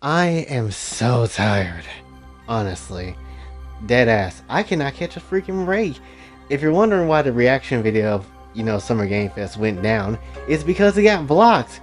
I am so tired. Honestly. Dead ass. I cannot catch a freaking break. If you're wondering why the reaction video of, Summer Game Fest went down, it's because it got blocked.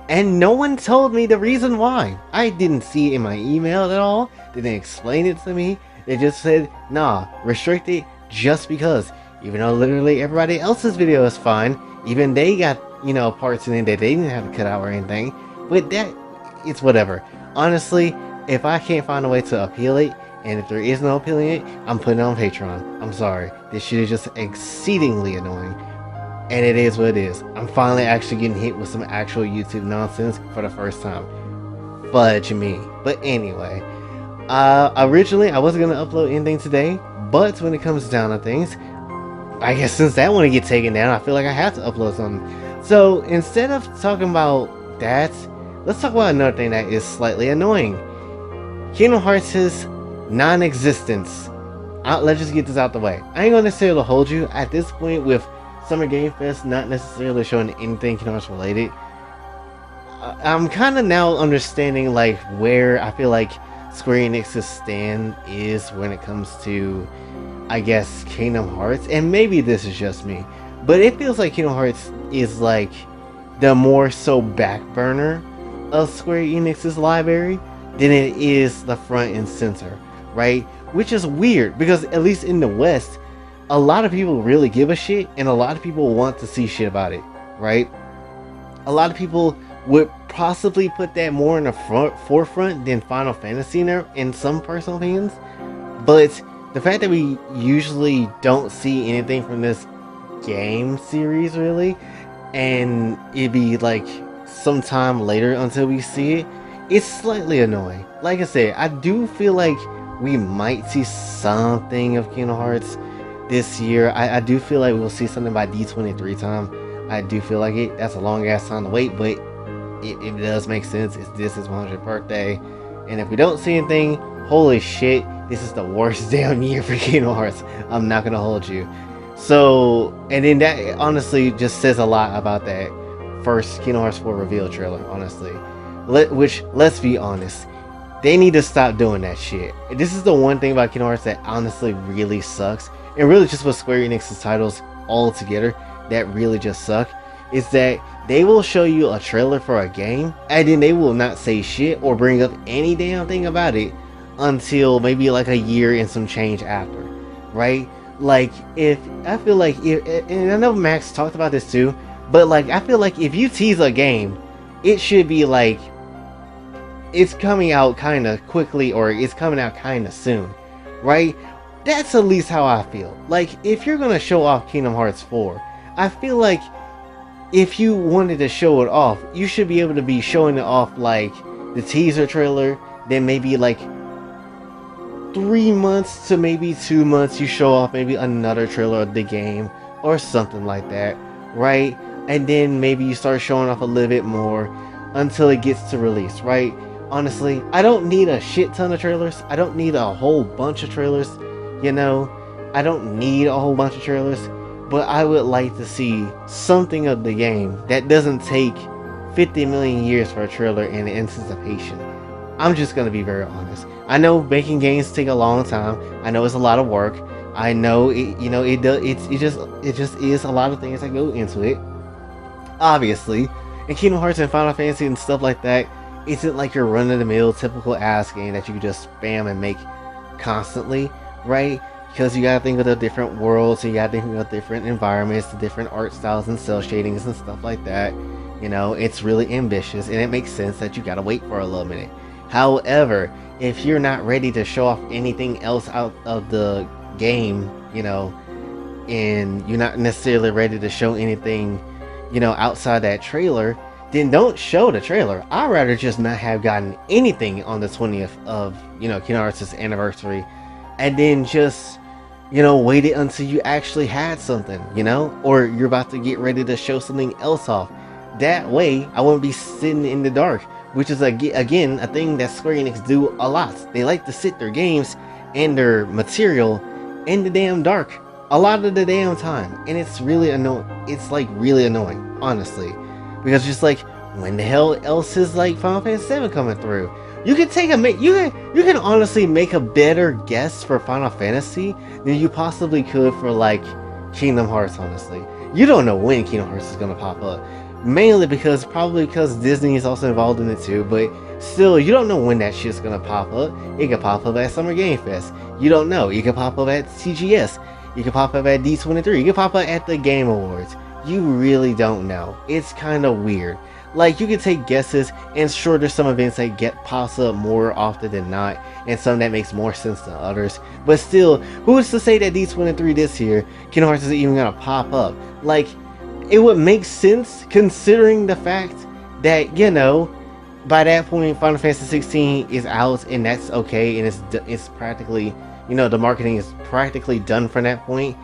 And no one told me the reason why. I didn't see it in my email at all. They didn't explain it to me. They just said, nah, restrict it just because. Even though literally everybody else's video is fine. Even they got, parts in it that they didn't have to cut out or anything. But that, it's whatever. Honestly, if I can't find a way to appeal it, and if there is no appealing it, I'm putting it on Patreon. I'm sorry. This shit is just exceedingly annoying. And it is what it is. I'm finally actually getting hit with some actual YouTube nonsense for the first time. Fudge me. But anyway, originally I wasn't gonna upload anything today, but when it comes down to things, I guess since that one to get taken down, I feel like I have to upload something. So instead of talking about that, let's talk about another thing that is slightly annoying. Kingdom Hearts' non-existence. Let's just get this out the way. I ain't gonna necessarily hold you at this point with Summer Game Fest not necessarily showing anything Kingdom Hearts related. I'm kind of now understanding like where I feel like Square Enix's stand is when it comes to, I guess, Kingdom Hearts, and maybe this is just me, but it feels like Kingdom Hearts is like the more so back burner of Square Enix's library than it is the front and center, right? Which is weird because at least in the West, a lot of people really give a shit and a lot of people want to see shit about it, right? A lot of people would possibly put that more in the forefront than Final Fantasy in some personal opinions, but the fact that we usually don't see anything from this game series really, and it'd be like sometime later until we see it, it's slightly annoying. Like I said, I do feel like we might see something of Kingdom Hearts this year. I do feel like we'll see something by D23 time. I do feel like it. That's a long ass time to wait, but it does make sense. This is 100th birthday, and if we don't see anything, holy shit, this is the worst damn year for Kingdom Hearts. I'm not gonna hold you. So, and then that honestly just says a lot about that first Kingdom Hearts 4 reveal trailer, honestly. Which, let's be honest, they need to stop doing that shit. This is the one thing about Kingdom Hearts that honestly really sucks, and really just with Square Enix's titles all together that really just suck, is that they will show you a trailer for a game, and then they will not say shit or bring up any damn thing about it until maybe like a year and some change after, right? Like, if I feel like, and I know Max talked about this too, but like, I feel like if you tease a game, it should be like, it's coming out kind of quickly or it's coming out kind of soon, right? That's at least how I feel. Like, if you're gonna show off Kingdom Hearts 4, I feel like if you wanted to show it off, you should be able to be showing it off like the teaser trailer, then maybe like 3 months to maybe 2 months you show off maybe another trailer of the game or something like that, right? And then maybe you start showing off a little bit more until it gets to release, right? Honestly, I don't need a shit ton of trailers. I don't need a whole bunch of trailers, I don't need a whole bunch of trailers, but I would like to see something of the game that doesn't take 50 million years for a trailer in anticipation. I'm just gonna be very honest. I know making games take a long time. I know it's a lot of work. I know it, it does. It just is a lot of things that go into it. Obviously, in Kingdom Hearts and Final Fantasy and stuff like that, isn't like your run-of-the-mill typical ass game that you can just spam and make constantly, right? Because you gotta think of the different worlds, you gotta think of different environments, the different art styles and cell shadings and stuff like that. It's really ambitious, and it makes sense that you gotta wait for a little minute. However, if you're not ready to show off anything else out of the game, and you're not necessarily ready to show anything, outside that trailer, then don't show the trailer. I'd rather just not have gotten anything on the 20th of, Kingdom Hearts' anniversary, and then just, wait it until you actually had something, or you're about to get ready to show something else off. That way, I won't be sitting in the dark, which is, again, a thing that Square Enix do a lot. They like to sit their games and their material in the damn dark a lot of the damn time, and it's really annoying. It's like really annoying, honestly, because just like, when the hell else is like Final Fantasy 7 coming through? You can take you can honestly make a better guess for Final Fantasy than you possibly could for like Kingdom Hearts. Honestly, you don't know when Kingdom Hearts is gonna pop up, mainly probably because Disney is also involved in it too. But still, you don't know when that shit's gonna pop up. It could pop up at Summer Game Fest. You don't know. It could pop up at TGS. You could pop up at D23. You could pop up at the Game Awards. You really don't know. It's kind of weird. Like, you can take guesses, and sure, there's some events that pops up more often than not, and some that makes more sense than others. But still, who is to say that D23 this year, Kingdom Hearts isn't even gonna pop up? Like, it would make sense considering the fact that, you know, by that point, Final Fantasy 16 is out, and that's okay, and it's practically, you know, the marketing is practically done from that point,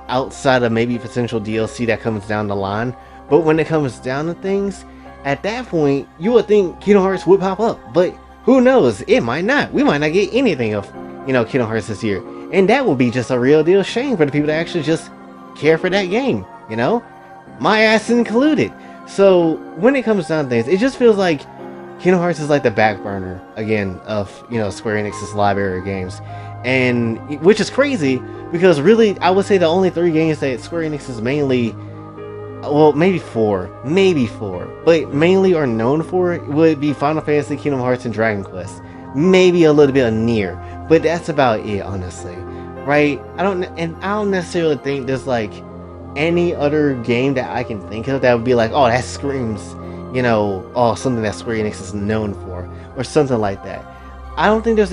outside of maybe potential DLC that comes down the line. But when it comes down to things, at that point, you would think Kingdom Hearts would pop up, but who knows? It might not. We might not get anything of, you know, Kingdom Hearts this year, and that would be just a real deal shame for the people that actually just care for that game, you know, my ass included. So when it comes down to things, it just feels like Kingdom Hearts is like the back burner again of, you know, Square Enix's library of games, and which is crazy because really, I would say the only 3 games that Square Enix is mainly, well, maybe four, but mainly are known for would be Final Fantasy, Kingdom Hearts, and Dragon Quest. Maybe a little bit of Nier, but that's about it, honestly. Right? I don't necessarily think there's like any other game that I can think of that would be like, oh, that screams, you know, oh, something that Square Enix is known for, or something like that. I don't think there's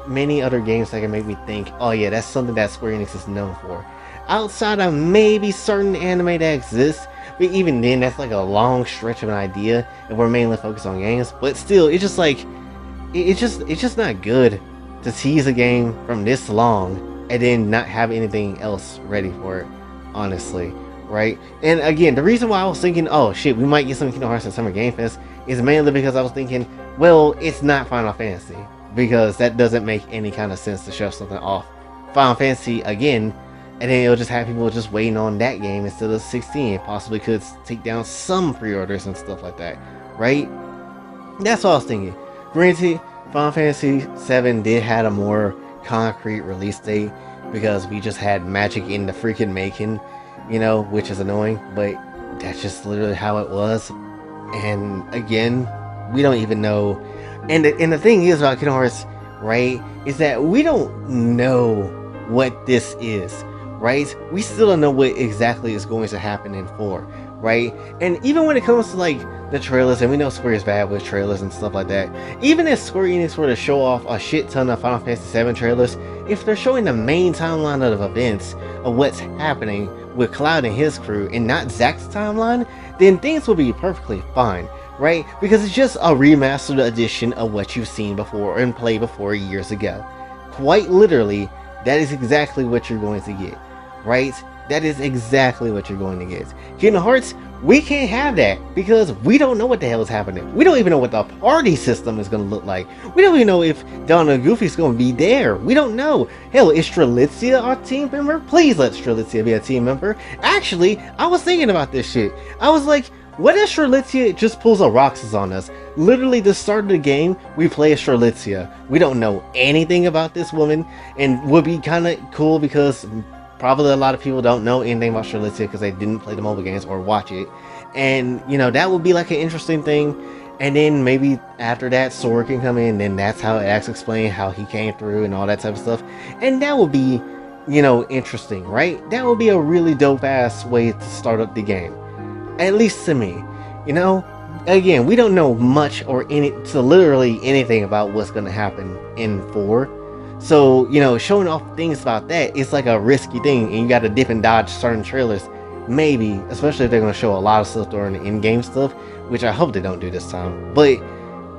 many other games that can make me think, oh yeah, that's something that Square Enix is known for. Outside of maybe certain anime that exists, but even then, that's like a long stretch of an idea, and we're mainly focused on games. But still, it's just like, it's just not good to tease a game from this long and then not have anything else ready for it, honestly, right? And again, the reason why I was thinking, oh shit, we might get some Kingdom Hearts at Summer Game Fest is mainly because I was thinking, well, it's not Final Fantasy, because that doesn't make any kind of sense to show something off Final Fantasy again, and then it'll just have people just waiting on that game instead of 16. Possibly could take down some pre-orders and stuff like that, right? That's what I was thinking. Granted, Final Fantasy 7 did have a more concrete release date because we just had Magic in the freaking making, you know, which is annoying, but that's just literally how it was. And again, we don't even know. And the thing is about Kingdom Hearts, right, is that we don't know what this is, right? We still don't know what exactly is going to happen in 4, right? And even when it comes to like the trailers, and we know Square is bad with trailers and stuff like that, even if Square Enix were to show off a shit ton of Final Fantasy 7 trailers, if they're showing the main timeline of events of what's happening with Cloud and his crew and not Zack's timeline, then things will be perfectly fine, right? Because it's just a remastered edition of what you've seen before and played before years ago. Quite literally, that is exactly what you're going to get, right? That is exactly what you're going to get. Kingdom Hearts, we can't have that because we don't know what the hell is happening. We don't even know what the party system is going to look like. We don't even know if Donald and Goofy is going to be there. We don't know. Hell, is Strelitzia our team member? Please let Strelitzia be a team member. Actually, I was thinking about this shit. I was like, what if Strelitzia just pulls a Roxas on us? Literally, the start of the game, we play as Strelitzia. We don't know anything about this woman, and would be kind of cool because probably a lot of people don't know anything about Strelitzia because they didn't play the mobile games or watch it. And, you know, that would be like an interesting thing. And then maybe after that, Sora can come in, and that's how Axe explain how he came through and all that type of stuff. And that would be, you know, interesting, right? That would be a really dope-ass way to start up the game. At least to me, you know. Again, we don't know much or literally anything about what's going to happen in 4. So, you know, showing off things about that, it's like a risky thing, and you got to dip and dodge certain trailers. Maybe, especially if they're going to show a lot of stuff during the in-game stuff, which I hope they don't do this time. But,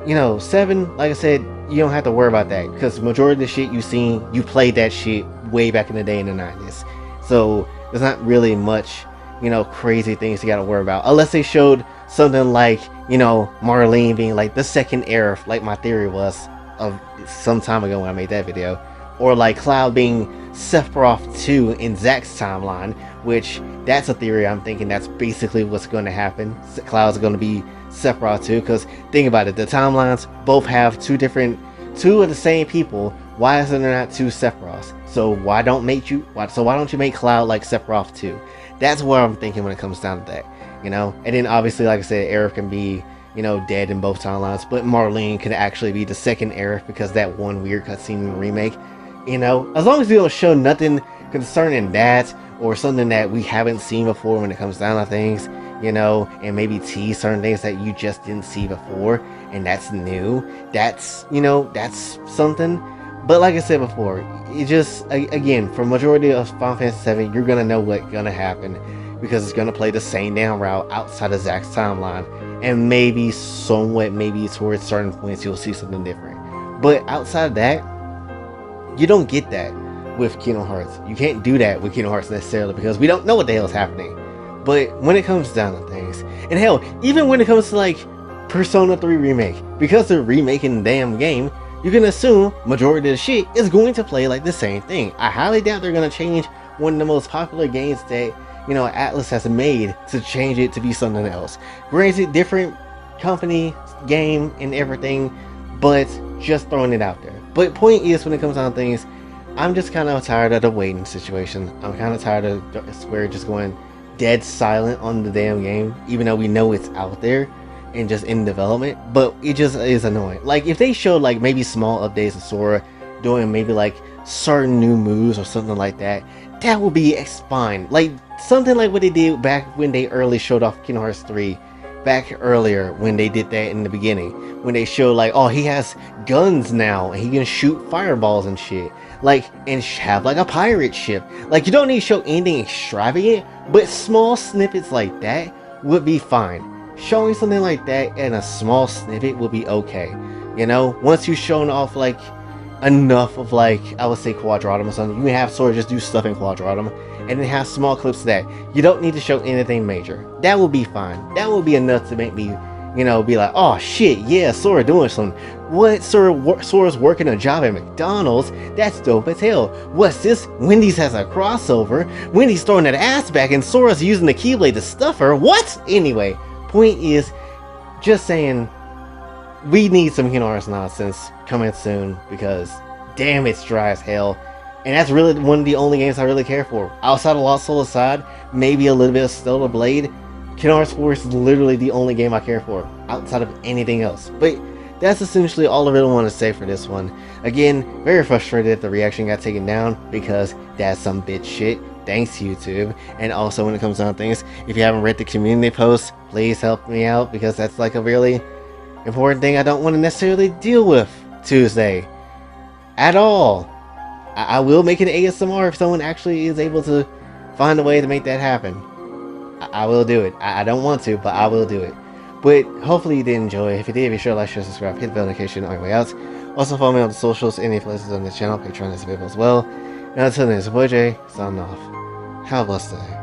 you know, 7, like I said, you don't have to worry about that, because the majority of the shit you've seen, you played that shit way back in the day in the 90s. So, there's not really much, you know, crazy things you gotta worry about. Unless they showed something like, you know, Marlene being like the second heir, like my theory was of some time ago when I made that video. Or like Cloud being Sephiroth 2 in Zack's timeline, which that's a theory I'm thinking that's basically what's going to happen. Cloud's going to be Sephiroth 2, because think about it, the timelines both have two of the same people. Why is there not two Sephiroths? So why don't you make Cloud like Sephiroth 2? That's what I'm thinking when it comes down to that, And then obviously, like I said, Aerith can be, dead in both timelines, but Marlene could actually be the second Aerith because that one weird cutscene in the remake. As long as you don't show nothing concerning that or something that we haven't seen before when it comes down to things, and maybe tease certain things that you just didn't see before, and that's new. That's something. But like I said before, it just, again, for majority of Final Fantasy VII, you're gonna know what's gonna happen because it's gonna play the same damn route outside of Zack's timeline, and maybe towards certain points you'll see something different. But outside of that, you don't get that with Kingdom Hearts. You can't do that with Kingdom Hearts necessarily because we don't know what the hell is happening. But when it comes down to things, and hell, even when it comes to like Persona 3 Remake, because they're remaking the damn game, you can assume majority of the shit is going to play like the same thing. I highly doubt they're going to change one of the most popular games that, Atlas has made to change it to be something else. Granted, different company, game, and everything, but just throwing it out there. But point is, when it comes down to things, I'm just kind of tired of the waiting situation. I'm kind of tired of Square just going dead silent on the damn game, even though we know it's out there and just in development. But it just is annoying. Like, if they showed like maybe small updates of Sora doing maybe like certain new moves or something like that, that would be fine. Like something like what they did back when they early showed off Kingdom Hearts 3 back earlier, when they did that in the beginning, when they showed like, oh, he has guns now and he can shoot fireballs and shit, like, and have like a pirate ship. Like, you don't need to show anything extravagant, but small snippets like that would be fine. Showing something like that in a small snippet would be okay, once you've shown off like enough of, like, I would say Quadratum or something, you can have Sora just do stuff in Quadratum and then have small clips of that. You don't need to show anything major. That would be fine. That would be enough to make me, be like, oh shit, yeah, Sora doing something. What, Sora's working a job at McDonald's? That's dope as hell. What's this? Wendy's has a crossover. Wendy's throwing that ass back and Sora's using the Keyblade to stuff her. What? Anyway, point is, just saying, we need some Kingdom Hearts nonsense coming soon because damn, it's dry as hell. And that's really one of the only games I really care for. Outside of Lost Soul aside, maybe a little bit of Stellar Blade, Kingdom Hearts 4 is literally the only game I care for outside of anything else. But that's essentially all I really want to say for this one. Again, very frustrated that the reaction got taken down because that's some bitch shit. Thanks, YouTube. And also, when it comes down to things, if you haven't read the community post, please help me out because that's like a really important thing I don't want to necessarily deal with Tuesday at all. I will make an ASMR if someone actually is able to find a way to make that happen. I will do it. I don't want to, but I will do it. But hopefully you did enjoy. If you did, be sure to like, share, subscribe, hit the bell notification on your way out. Also follow me on the socials, any places on this channel, Patreon is available as well. And until then, it's your boy Jay, signing off. Have a blessed day.